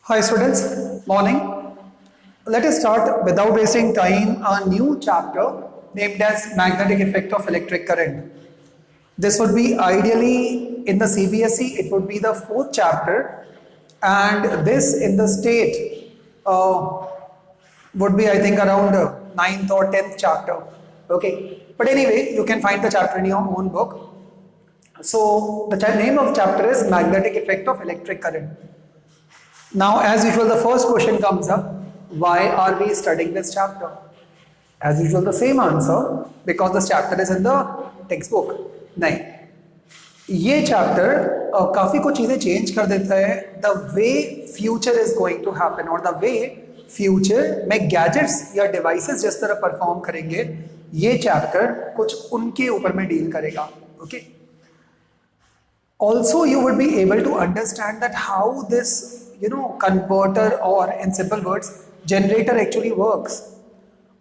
Hi students, morning. Let us start without wasting time a new chapter named as magnetic effect of electric current. This would be ideally in the CBSE, it would be the fourth chapter, and this in the state would be I think around ninth or 10th chapter. Okay, but anyway, you can find the chapter in your own book. So the name of chapter is magnetic effect of electric current. Now, as usual, the first question comes up, why are we studying this chapter? As usual, the same answer, because this chapter is in the textbook. नहीं, ये chapter काफी कुछ चीजें change कर देता है the way future is going to happen और the way future में गैजेट्स या डिवाइसेस जिस तरह परफॉर्म करेंगे ये चैप्टर कुछ उनके ऊपर में डील करेगा. Okay. Also, you would be able to understand that how this converter, or in simple words generator, actually works.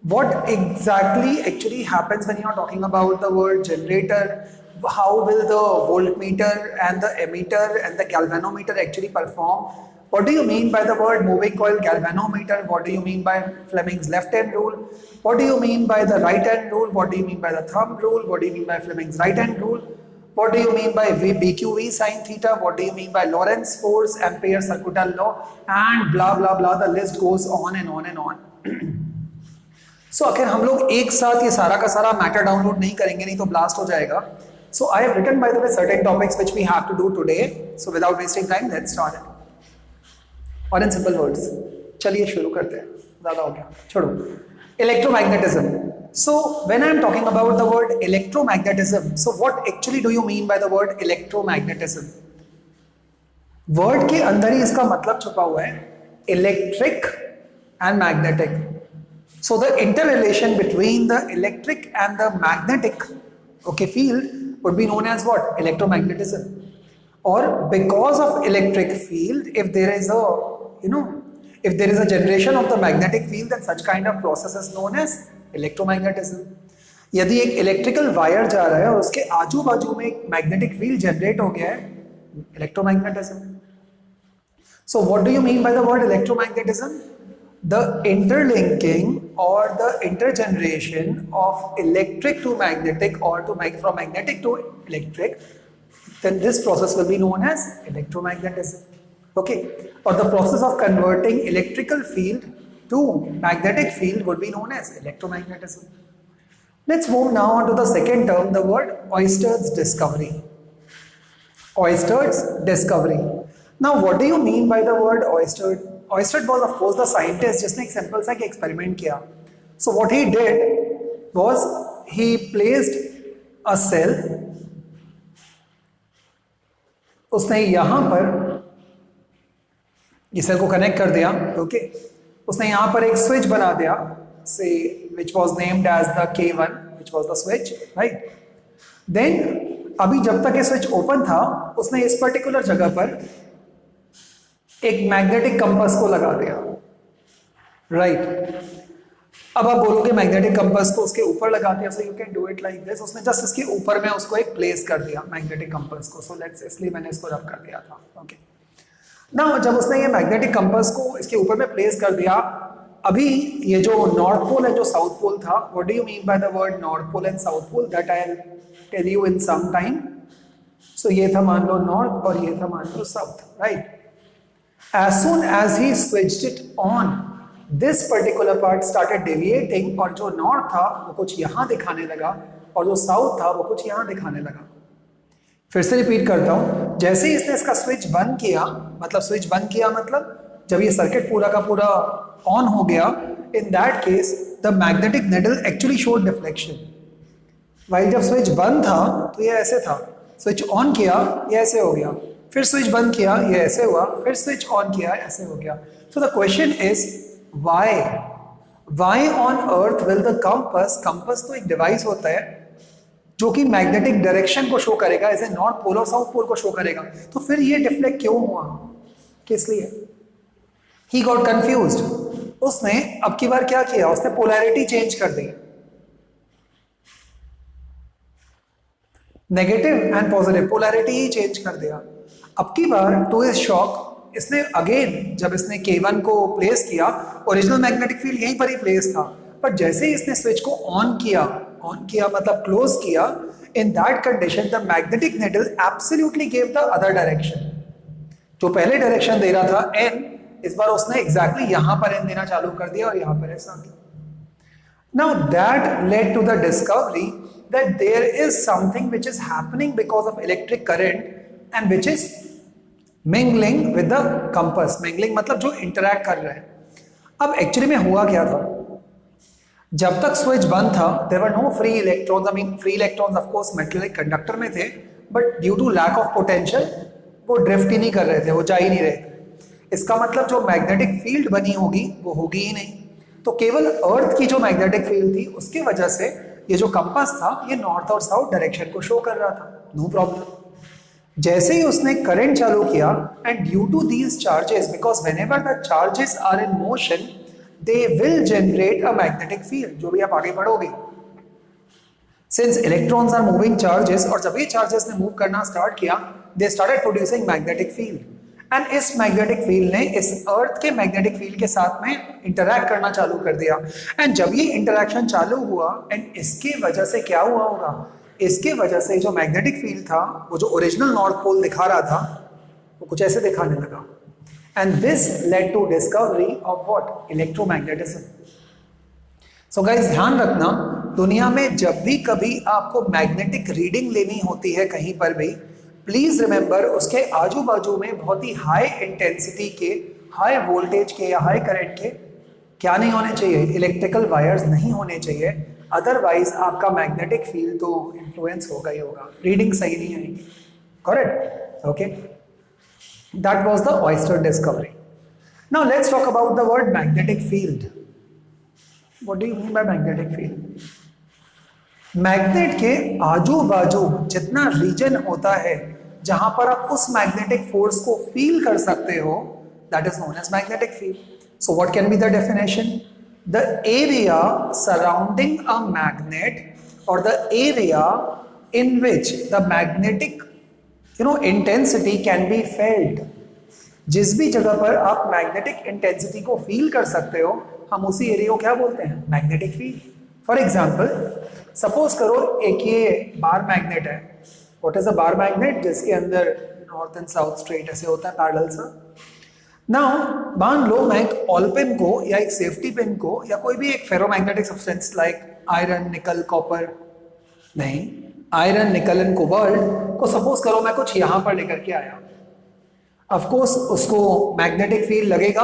What exactly actually happens when you are talking about the word generator? How will the voltmeter and the ammeter and the galvanometer actually perform? What do you mean by the word moving coil galvanometer? What do you mean by Fleming's left hand rule? What do you mean by the right hand rule? What do you mean by the thumb rule? What do you mean by Fleming's right hand rule? What do you mean by BQV sin theta? What do you mean by Lorentz force, Ampere circuital law, and blah blah blah. The list goes on and on and on. So अगर हम लोग एक साथ ये सारा का सारा matter download नहीं करेंगे नहीं तो ब्लास्ट हो जाएगा. So I have written by the way certain topics which we have to do today. So without wasting time, let's start it. और in simple words, चलिए शुरू करते हैं. ज़्यादा हो गया, छोड़ो. Electromagnetism. So when I am talking about the word electromagnetism, so what actually do you mean by the word electromagnetism? Word के अंदर ही इसका मतलब छुपा हुआ है, electric and magnetic. So the interrelation between the electric and the magnetic, field would be known as what? Electromagnetism. Or because of electric field, if there is a if there is a generation of the magnetic field, then such kind of process is known as electromagnetism. यदि एक electrical wire जा रहा है और उसके आजू बाजू में एक मैग्नेटिक फील्ड जनरेट हो गया है, electromagnetism. So what do you mean by the word electromagnetism? The interlinking or the intergeneration of electric to magnetic or from magnetic to electric, then this process will be known as electromagnetism. Okay, or the process of converting electrical field to magnetic field would be known as electromagnetism. Let's move now on to the second term, the word Oersted discovery. Oersted discovery. Now what do you mean by the word Oersted? Oersted was of course the scientist जिसने एक simple सा experiment किया. So what he did was he placed a cell. उसने यहाँ पर इस cell को connect कर दिया. ओके. उसने यहाँ पर एक स्विच बना दिया, से which was named as the K1, which was the switch, right? Then अभी जब तक ये स्विच ओपन था, उसने इस पर्टिकुलर जगह पर एक मैग्नेटिक कंपास को लगा दिया, राइट? अब आप बोलोगे मैग्नेटिक कंपास को उसके ऊपर लगा दिया, so you can do it like this. उसने जस्ट इसके ऊपर में उसको एक प्लेस कर दिया मैग्नेटिक कंपास को, so let's इसलिए मैंने इसको रब कर दिया था. ओके. ना जब उसने ये मैग्नेटिक कंपास को इसके ऊपर में प्लेस कर दिया, अभी ये जो नॉर्थ पोल है जो साउथ पोल था, what do you mean by the word north pole and south pole? That I will tell you in some time. So ये था मान लो नॉर्थ और ये था मान लो south, right? As soon as he switched it on, this particular part started deviating, और जो नॉर्थ था वो कुछ यहाँ दिखाने लगा और जो साउथ था वो कुछ यहाँ दिखाने लगा. फिर से रिपीट करता हूं, जैसे ही इसने इसका स्विच बंद किया, मतलब स्विच बंद किया मतलब जब ये सर्किट पूरा का पूरा ऑन हो गया, in that case the magnetic needle actually showed deflection. While जब स्विच बंद था तो ये ऐसे था, स्विच ऑन किया ये ऐसे हो गया, फिर स्विच बंद किया ये ऐसे हुआ, फिर स्विच ऑन किया ऐसे हो गया. So the question is why on earth will the compass, compass तो एक डिवाइस होता है जो कि मैग्नेटिक डायरेक्शन को शो करेगा, ऐसे नॉर्थ पोल और साउथ पोल को शो करेगा, तो फिर ये डिफ्लेक्ट क्यों हुआ, किस लिए? He got confused. उसने अब की बार क्या किया, उसने पोलैरिटी चेंज कर दी, नेगेटिव एंड पॉजिटिव पोलैरिटी ही चेंज कर दिया. अब की बार टू इज शॉक इसने अगेन जब इसने K1 को प्लेस किया, ओरिजिनल मैग्नेटिक फील्ड यहीं पर ही प्लेस था, पर जैसे ही इसने स्विच को ऑन किया मतलब क्लोज किया, in that condition the magnetic needle absolutely give the other direction. जो पहले डायरेक्शन दे रहा था एन, इस बार उसने एग्जैक्टली यहां पर एन देना चालू कर दिया और यहां पर ऐसा गया। Now that led to the discovery that there is something which is happening because of electric current and which is mingling with the compass. Mingling मतलब जो interact कर रहा है। अब एक्चुअली में हुआ क्या था, जब तक स्विच बंद था there were no free electrons. I mean free electrons of course metallic conductor में थे, but due to lack of potential वो ड्रिफ्ट ही नहीं कर रहे थे, वो जा ही नहीं रहे थे। इसका मतलब जो मैग्नेटिक फील्ड बनी होगी वो होगी ही नहीं। तो केवल अर्थ की जो मैग्नेटिक फील्ड थी उसकी वजह से ये जो कंपास था ये नॉर्थ और साउथ डायरेक्शन को शो कर रहा था, नो प्रॉब्लम। जैसे ही उसने करंट चालू किया and due to these charges, because whenever the charges are in motion they will generate a magnetic field, जो भी आप आगे पढ़ोगे। Since electrons are moving charges, और जब ये चार्जेस ने मूव करना स्टार्ट किया they started producing magnetic field, and इस मैग्नेटिक फील्ड ने इस अर्थ के मैग्नेटिक फील्ड के साथ में इंटरैक्ट करना चालू कर दिया। एंड जब ये इंटरैक्शन चालू हुआ एंड इसके वजह से क्या हुआ होगा, इसके वजह से जो मैग्नेटिक फील्ड था वो जो ओरिजिनल नॉर्थ पोल दिखा रहा था वो कुछ ऐसे दिखाने लगा, and this led to discovery of what, electromagnetism. So guys ध्यान रखना, दुनिया में जब भी कभी आपको मैग्नेटिक रीडिंग लेनी होती है कहीं पर भी, प्लीज रिमेंबर उसके आजू बाजू में बहुत ही हाई इंटेंसिटी के, हाई वोल्टेज के या हाई करंट के क्या नहीं होने चाहिए, इलेक्ट्रिकल वायर्स नहीं होने चाहिए, अदरवाइज आपका मैग्नेटिक फील्ड तो इन्फ्लुएंस होगा ही होगा, रीडिंग सही नहीं आएगी। Correct? Okay, that was the oyster discovery. Now let's talk about the word magnetic field. What do you mean by magnetic field? Magnet के आजू बाजू जितना रीजन होता है जहां पर आप उस मैग्नेटिक फोर्स को फील कर सकते हो, that is known as magnetic field. So what can be the definition? The area surrounding a magnet और the area in which the magnetic intensity can be felt. जिस भी जगह पर आप मैग्नेटिक इंटेंसिटी को फील कर सकते हो, हम उसी एरिया को क्या बोलते हैं? Magnetic field. For example, suppose करो एक ये बार मैग्नेट है। What is a bar magnet? जिसके अंदर नॉर्थ एंड साउथ स्ट्रेट ऐसे होता है पैरेलल सा। नाउ मान लो मैं एक ऑल पिन को या एक सेफ्टी पिन को या कोई भी एक फेरोमैग्नेटिक सब्सटेंस लाइक आयरन, निकल, कॉपर, नहीं, आयरन, निकल एंड कोबाल्ट को सपोज करो मैं कुछ यहां पर लेकर के आया। ऑफ कोर्स उसको मैग्नेटिक फील्ड लगेगा,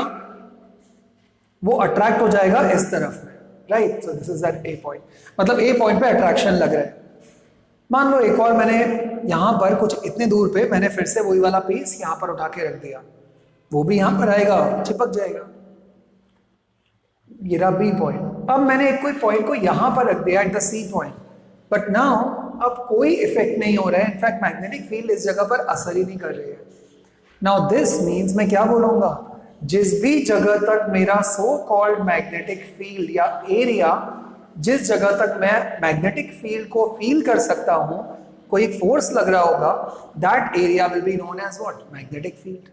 वो अट्रैक्ट हो जाएगा इस तरफ में, right? So this is that A point, मतलब ए पॉइंट पे अट्रैक्शन लग रहा है। मान लो एक और मैंने यहां पर कुछ इतने दूर पे मैंने फिर से वही वाला पीस यहां पर उठा के रख दिया, वो भी यहां पर आएगा, चिपक जाएगा। ये रहा बी पॉइंट। अब मैंने एक कोई पॉइंट को यहां पर रख दिया at the C point, but now अब कोई इफेक्ट नहीं हो रहा है, इनफैक्ट मैग्नेटिक फील्ड इस जगह पर असर ही नहीं कर रही है। नाउ दिस मीन्स मैं क्या बोलूंगा, जिस भी जगह तक मेरा सो कॉल्ड मैग्नेटिक फील्ड या एरिया, जिस जगह तक मैं मैग्नेटिक फील्ड को फील कर सकता हूं, कोई फोर्स लग रहा होगा, that area will be known as what? Magnetic field.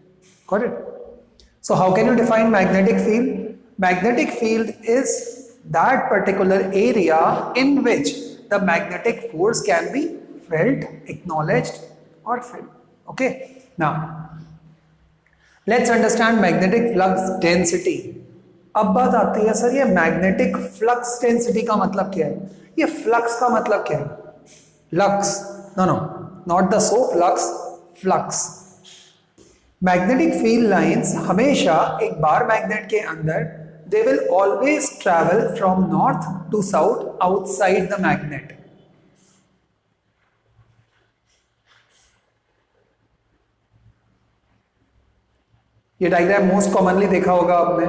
Correct? So how can you define magnetic field? Magnetic field is that particular area in which the magnetic force can be felt, acknowledged और field. Okay, now let's understand magnetic flux density. अब बात आती है, sir ये magnetic flux density का मतलब क्या है? ये फ्लक्स का मतलब क्या है? Lux, no no, not the so flux, flux. Magnetic field lines हमेशा एक बार मैग्नेट के अंदर they will always travel from north to south outside the magnet. ये डायग्राम मोस्ट कॉमनली देखा होगा आपने।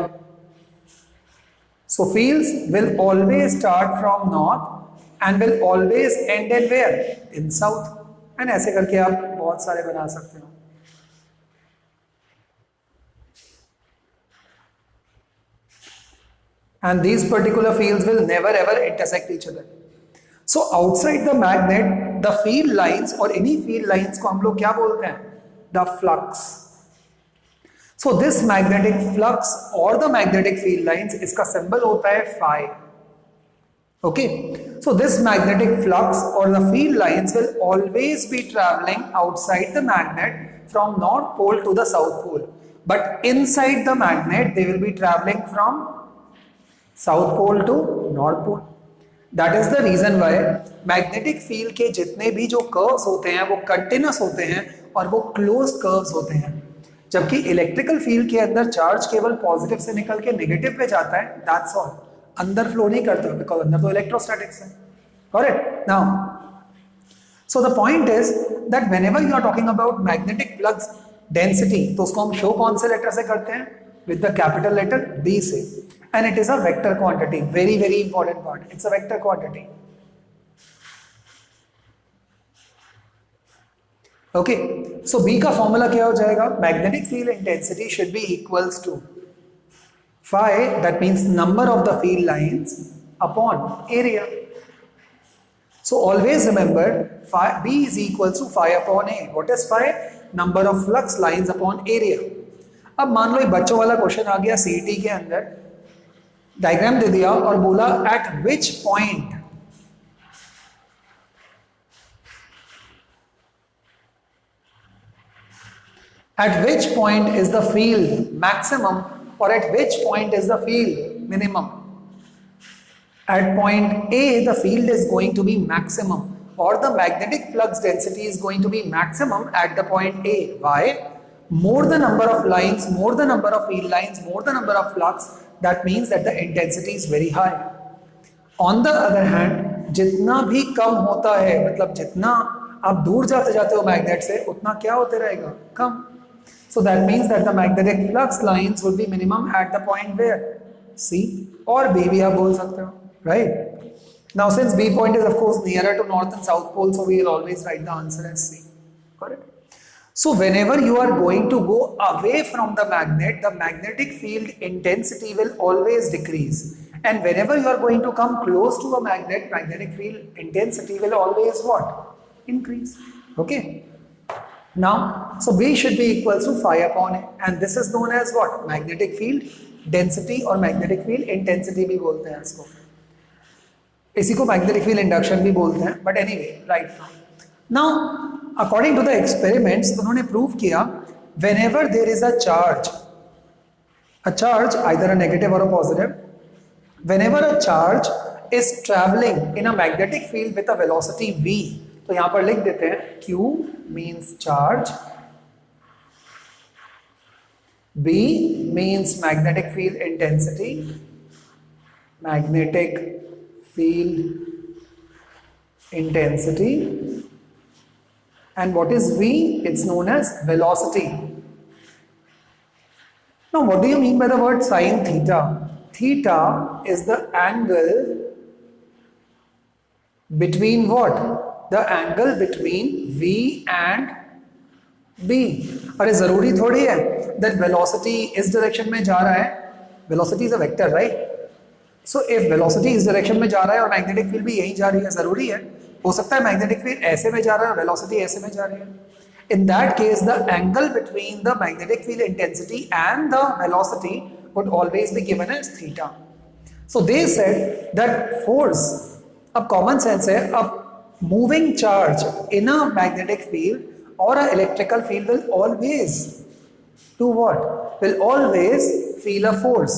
So fields will always start from north and will always end in where? In south. And ऐसे करके आप बहुत सारे बना सकते हो। And these particular fields will never ever intersect each other. So outside the magnet, the field lines or any field lines को हम लोग क्या बोलते हैं? The flux. So this magnetic flux और द मैग्नेटिक फील्ड लाइंस, इसका symbol होता है phi. Okay, so this magnetic flux or the field lines will always be traveling outside the magnet from north pole to the south pole, but inside the magnet they will be traveling from south pole to north pole. That is the reason why magnetic field के जितने भी जो curves होते हैं वो continuous होते हैं और वो closed curves होते हैं, जबकि इलेक्ट्रिकल फील्ड के अंदर चार्ज केवल पॉजिटिव से निकल के नेगेटिव पे जाता है. दैट्स ऑल, अंदर फ्लो नहीं करता बिकॉज अंदर तो इलेक्ट्रोस्टैटिक्स है. Correct. Now so the point is that whenever you are talking about magnetic flux density, तो उसको हम शो कौन से लेटर से करते हैं? With the capital letter B से. And it is a vector quantity. Very very important part, it's a vector quantity. Okay, so B का फॉर्मूला क्या हो जाएगा? Magnetic field intensity should be equals to phi, that means number of the field lines upon area. So always remember phi B is equals to phi upon A. What is phi? Number of flux lines upon area. अब मान लो एक बच्चों वाला question आ गया CET के अंदर, diagram दे दिया और बोला at which point is the field maximum or at which point is the field minimum? At point A, the field is going to be maximum, or the magnetic flux density is going to be maximum at the point A. Why? More the number of lines, more the number of field lines, more the number of flux, that means that the intensity is very high. On the other hand, जितना भी कम होता है, मतलब जितना आप दूर जाते जाते हो मैग्नेट से, उतना क्या होते रहेगा? कम. So that means that the magnetic flux lines will be minimum at the point where? C or B भी आप बोल सकते हो, right? Now since B point is of course nearer to north and south pole, so we will always write the answer as C. Correct? So whenever you are going to go away from the magnet, the magnetic field intensity will always decrease. And whenever you are going to come close to a magnet, magnetic field intensity will always what? Increase. Okay? Now, so B should be equals to phi upon A, and this is known as what? Magnetic field density or magnetic field intensity भी बोलते हैं इसको. इसी को magnetic field induction भी बोलते हैं. But anyway, right now. Now, according to the experiments, उन्होंने prove किया whenever there is a charge either a negative or a positive, whenever a charge is traveling in a magnetic field with a velocity v, तो यहां पर लिख देते हैं Q means charge, B means magnetic field intensity, magnetic field intensity, and what is V? It's known as velocity. Now what do you mean by the word sin theta? Theta is the angle between what? The angle between V and B. अरे जरूरी थोड़ी है that velocity इस direction में जा रहा है. Velocity is a vector, right? So if velocity इस direction में जा रहा है और magnetic field भी यहीं जा रही है, जरूरी है. हो सकता है magnetic field ऐसे में जा रहा है और velocity ऐसे में जा रही है. In that case, the angle between the magnetic field intensity and the velocity would always be given as theta. So they said that force, अब common sense है, अब moving charge in a magnetic field or an electrical field will always do what? Will always feel a force.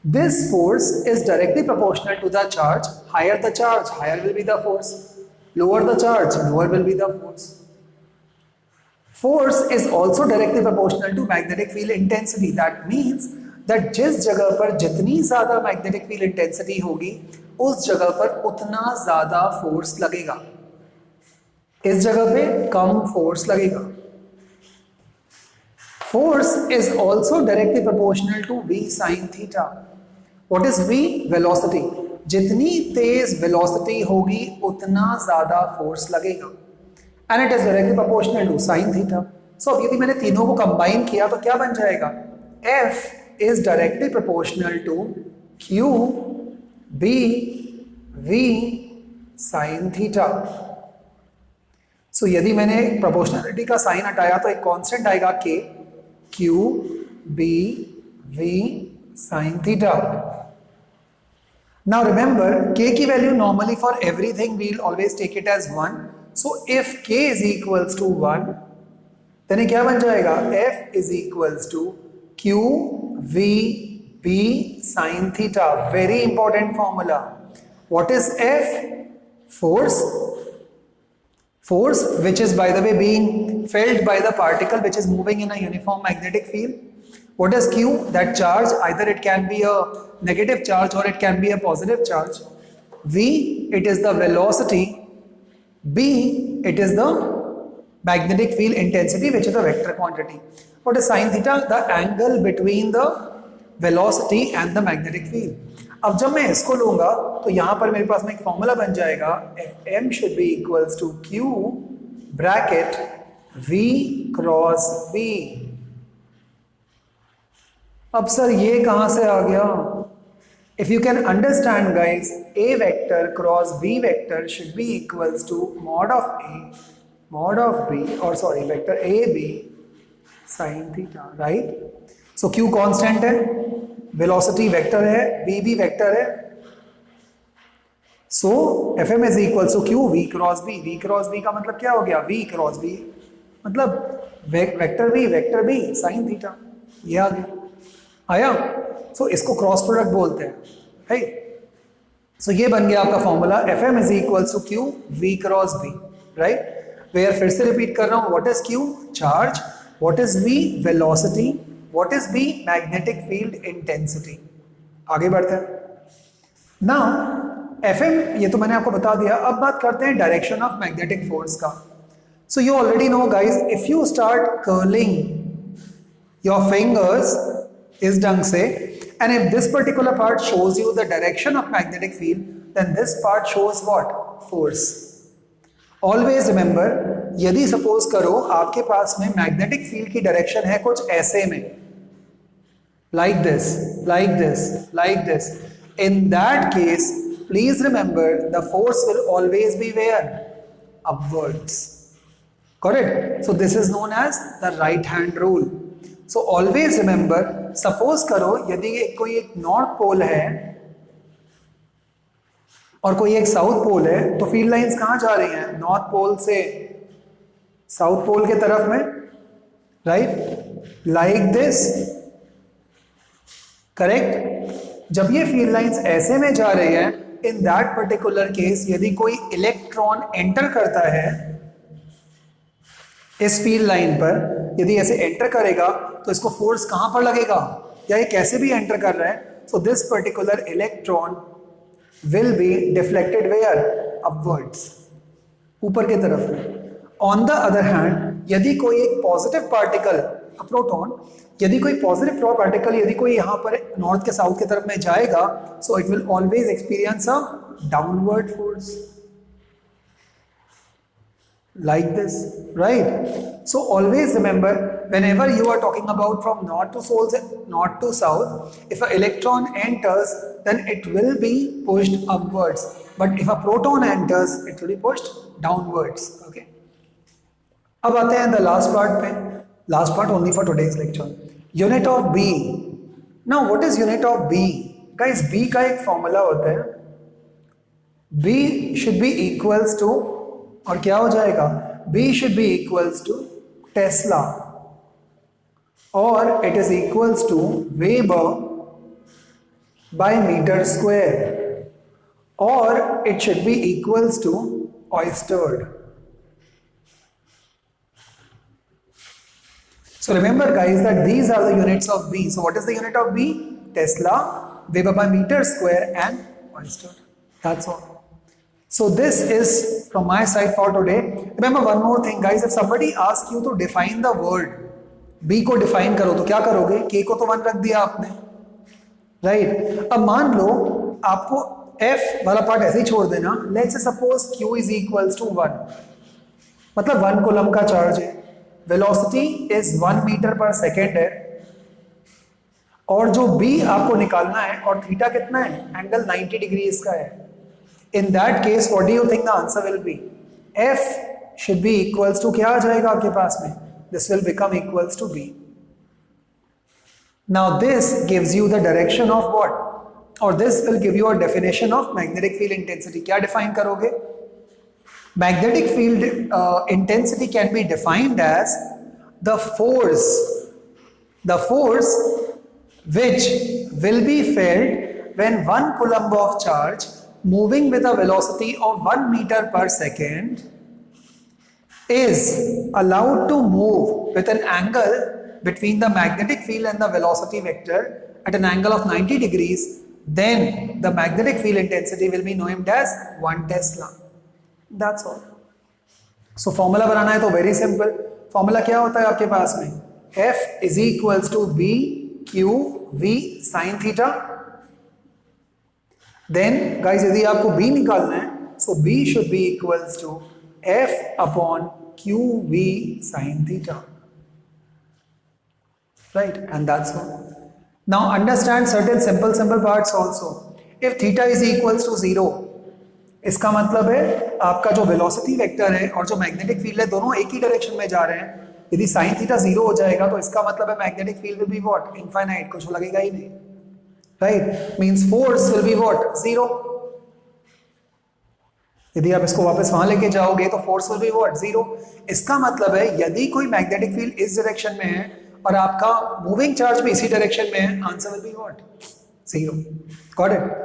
This force is directly proportional to the charge. Higher the charge, higher will be the force. Lower the charge, lower will be the force. Force is also directly proportional to magnetic field intensity. That means that जिस जगह पर जितनी ज़्यादा magnetic field intensity होगी, उस जगह पर उतना ज़्यादा फोर्स लगेगा. इस जगह पे कम फोर्स लगेगा. Force is also directly proportional to V sin theta. What is V? Velocity. जितनी तेज velocity होगी, उतना ज़्यादा फोर्स लगेगा. And it is directly proportional to sin theta. So अब यदि मैंने तीनों को कंबाइन किया तो क्या बन जाएगा? F is directly proportional to Q B V sin theta. So यदि मैंने प्रोपोर्शनलिटी का साइन हटाया तो एक कांस्टेंट आएगा K, Q B V sin theta. Now remember, k की value normally for everything we'll always take it as 1. So if k is equals to 1, then ये क्या बन जाएगा? F is equals to Q V B sin theta. Very important formula. What is F? Force. Force which is, by the way, being felt by the particle which is moving in a uniform magnetic field. What is Q? That charge, either it can be a negative charge or it can be a positive charge. V, it is the velocity. B, it is the magnetic field intensity, which is a vector quantity. What is sin theta? The angle between the velocity and the magnetic field. अब जब मैं इसको लूंगा तो यहां पर मेरे पास में एक फॉर्मूला बन जाएगा, Fm should be equals to Q bracket V cross B. अब सर ये कहां से आ गया? If you can understand guys, A vector cross B vector should be equals to mod of A mod of B, or sorry, vector AB sin theta, right? So Q constant है, velocity vector है, B भी vector है. So Fm is equals to Q V cross B. V cross B का मतलब क्या हो गया? V cross B मतलब vector B sin theta. ये आ गया, आया? So इसको क्रॉस प्रोडक्ट बोलते हैं, राइट? सो ये बन गया आपका formula, Fm is equals to Q V cross B, right? Where फिर से रिपीट कर रहा हूं, what is Q? Charge. What is V? Velocity. What is B? Magnetic field intensity. आगे बढ़ते हैं. नाउ Fm ये तो मैंने आपको बता दिया. अब बात करते हैं डायरेक्शन ऑफ मैग्नेटिक फोर्स का. So you already know guys, if you start curling your fingers इस ढंग से, and if this particular part shows you the direction of magnetic field, then this part shows what? Force. Always remember, यदि suppose करो आपके पास में magnetic field की direction है कुछ ऐसे में, like this, like this, like this. In that case, please remember the force will always be where? Upwards. Correct? So this is known as the right hand rule. So always remember, suppose करो यदि कोई एक north pole है और कोई एक south pole है, तो फील्ड लाइंस कहां जा रही हैं? नॉर्थ पोल से साउथ पोल के तरफ में, राइट? Like this, correct? जब ये फील्ड लाइंस ऐसे में जा रही है, इन दैट पर्टिकुलर केस यदि कोई इलेक्ट्रॉन एंटर करता है इस फील्ड लाइन पर, यदि ऐसे एंटर करेगा तो इसको फोर्स कहां पर लगेगा? या ये कैसे भी एंटर कर रहा है, so this particular electron will be deflected where? Upwards, ऊपर की तरफ में. ऑन द अदर हैंड, यदि कोई एक पॉजिटिव पार्टिकल, प्रोटॉन, यदि कोई पॉजिटिव पार्टिकल यदि कोई यहां पर नॉर्थ के साउथ की तरफ में जाएगा, so it will always experience a downward force. Like this, right? So always remember, whenever you are talking about from north to south, if an electron enters, then it will be pushed upwards. But if a proton enters, it will be pushed downwards. Okay. अब आते हैं the last part पे. Last part only for today's lecture. Unit of B. Now, what is unit of B? Guys, B का एक formula होता है. B should be equals to, और क्या हो जाएगा? B should be equals to Tesla, और it is equals to Weber by meter square, or it should be equals to Oersted. So remember guys that these are the units of B. So what is the unit of B? Tesla, Weber by meter square and Oersted. That's all. So this is from my side for today. Remember one more thing guys, if somebody asks you to define the word, B को define करो, तो क्या करोगे? K को तो 1 रख दिया आपने, right? अब मान लो आपको F वाला पार्ट ऐसे ही छोड़ देना. Let's say suppose Q is equals to 1, मतलब 1 कूलम का चार्ज है, वेलोसिटी इज 1 मीटर पर सेकेंड है, और जो B आपको निकालना है, और थीटा कितना है? एंगल 90 डिग्री इसका है. In that case, what do you think the answer will be? F should be equals to क्या आ जाएगा आपके पास में? This will become equals to B. Now this gives you the direction of what? Or this will give you a definition of magnetic field intensity. क्या define करोगे? Magnetic field intensity can be defined as the force which will be felt when 1 coulomb of charge moving with a velocity of 1 meter per second is allowed to move with an angle between the magnetic field and the velocity vector at an angle of 90 degrees, then the magnetic field intensity will be named as 1 Tesla. That's all. So formula बनाना है तो very simple. Formula क्या होता है आपके पास में? F is equals to B Q V sin theta. Then guys यदि आपको B निकालना है, so B should be equals to F upon Q V sin theta. Right, and that's all. Now understand certain simple parts also. If theta is equals to 0, इसका मतलब है आपका जो velocity vector है और जो मैग्नेटिक फील्ड है दोनों एक ही डायरेक्शन में जा रहे हैं. यदि साइन थीटा 0 हो जाएगा तो इसका मतलब है magnetic field will be what? Infinite, कुछ लगेगा ही नहीं. Right, means force will be what? 0. यदि आप इसको वापस वहां लेके जाओगे तो फोर्स विल बी व्हाट? 0. इसका मतलब है यदि कोई मैग्नेटिक फील्ड इस डायरेक्शन में है और आपका मूविंग चार्ज भी इसी डायरेक्शन में है, answer will be what? 0. Got it?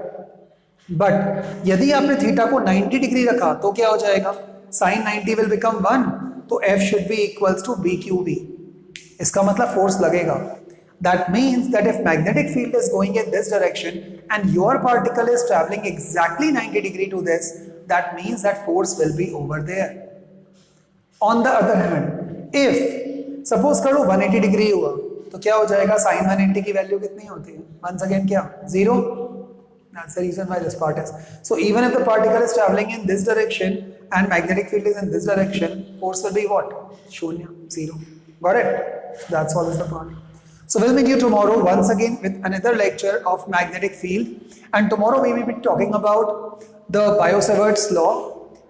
But यदि आपने थीटा को 90 डिग्री रखा तो क्या हो जाएगा? साइन 90 विल बिकम 1, तो F should be equals to BQV. इसका मतलब फोर्स लगेगा. That means that if magnetic field is going in this direction and your particle is traveling exactly 90 degree to this, that means that force will be over there. On the other hand, if suppose करो 180 degree हुआ तो क्या हो जाएगा? Sign 180 की value कितनी होती है? वंस अगेन क्या? 0. That's the reason why this part is. So even if the particle is traveling in this direction and magnetic field is in this direction, force will be what? Shunya, 0. Got it? That's all is the part. So we'll meet you tomorrow once again with another lecture of magnetic field. And tomorrow we will be talking about the Biot-Savart's law.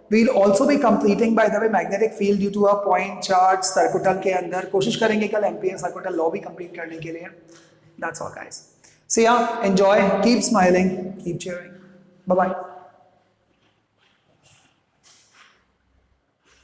We'll also be completing, by the way, magnetic field due to a point charge circuital के अंदर. कोशिश करेंगे कल ampere सर्कुटल law भी complete करने के लिए. That's all guys. See ya, enjoy, keep smiling, keep cheering. Bye bye.